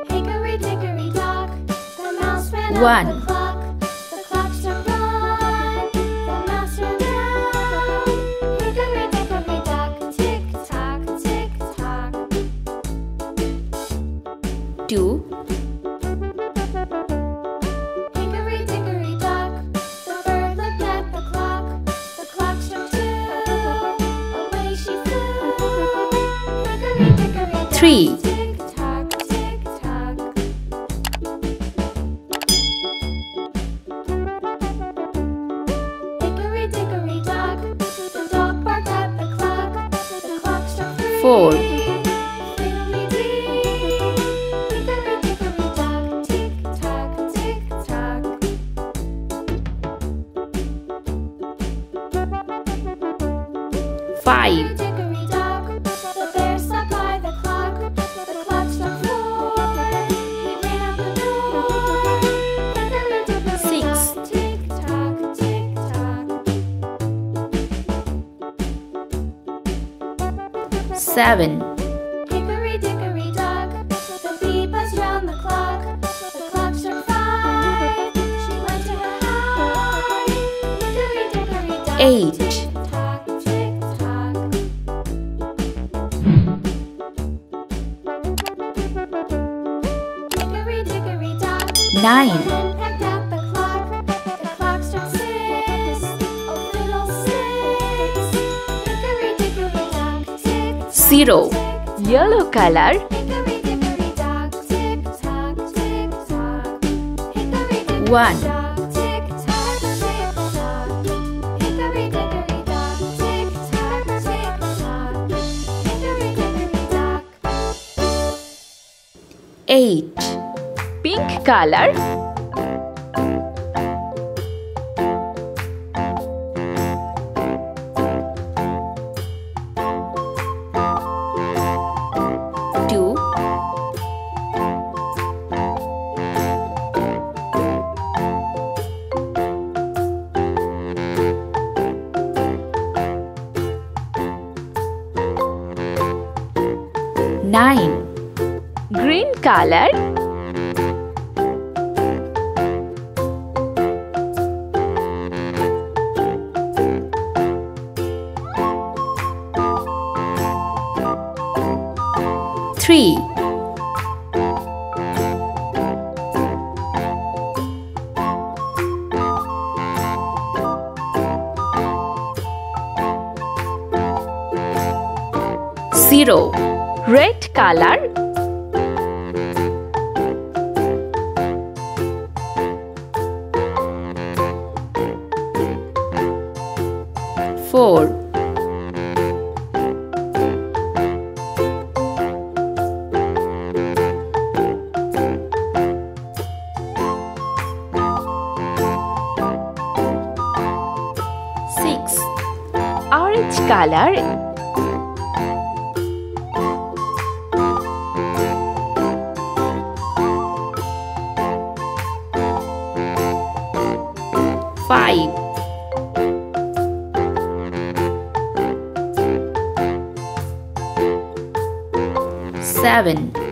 Hickory dickory dock, the mouse ran One. up the clock. The clock struck one, the mouse ran down. Hickory dickory dock, tick tock, tick tock. 2. Hickory dickory dock, the bird looked at the clock. The clock struck two, away she flew. Hickory dickory dock, 3. tick tock, tick tock. Hickory dickory dock, the dog barked at the clock. The clock struck 4. three. Fiddly-dee. Hickory dickory dock, tick tock, tick tock. 5. Hickory dock, the bear sat by the clock. The clock struck four. He ran out the door. Hickory dickory 6. dock, tick tock, tick tock. 7. Hickory dickory dock, the bee buzzed round the clock. The clock struck five. She went to her hive. Hickory dickory dock, 8. tick tock, tick tock. Hickory dickory dock, 9. the hen pecked at the clock. The clock struck six. Oh fiddlesticks. Hickory dickory dock, tick tock, 0. tick. Yellow color. Hickory dickory dock, tick tock, tick tock. Hickory dickory 1. dock, tick tock, tick tock. Hickory dickory dock, tick tock, tick tock. Hickory dickory dock. 8. Pink color. 2. 9. Green color. 3. 0. Red color. 4. 6. Orange color. 5. 7.